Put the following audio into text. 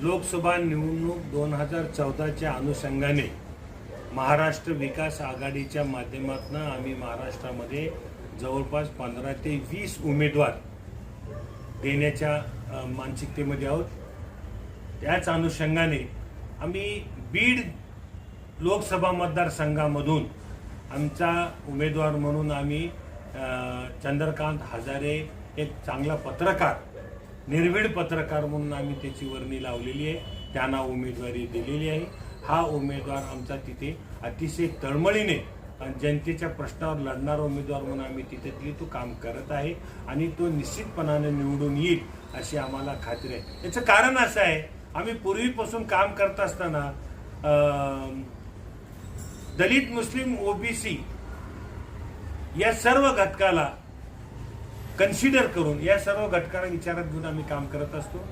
लोकसभा निवडणूक 2014च्या अनुषंगाने महाराष्ट्र विकास आघाडीच्या माध्यमातून आम्ही महाराष्ट्रामध्ये जवळपास 15 ते 20 उमेदवार देण्याच्या मानसिकतेमध्ये आहोत। त्याच अनुषंगाने आम्ही बीड लोकसभा मतदारसंघामधून आमचा उमेदवार म्हणून आम्ही चंद्रकांत हजारे, एक चांगला पत्रकार, निर्भीड पत्रकार म्हणून आम्ही त्याची वर्णी लावलेली आहे, त्यांना उमेदवारी दिलेली आहे। हा उमेदवार आमचा तिथे अतिशय तळमळीने जनतेच्या प्रश्नावर लढणारा उमेदवार म्हणून आम्ही तिथे तो काम करत आहे आणि तो निश्चितपणाने निवडून येईल अशी आम्हाला खात्री आहे। याचं कारण असं आहे, आम्ही पूर्वीपासून काम करत असताना दलित, मुस्लिम, ओबीसी या सर्व घटकाला कन्सिडर करून, या सर्व घटकाला विचारात घेऊन आम्ही काम करत असतो।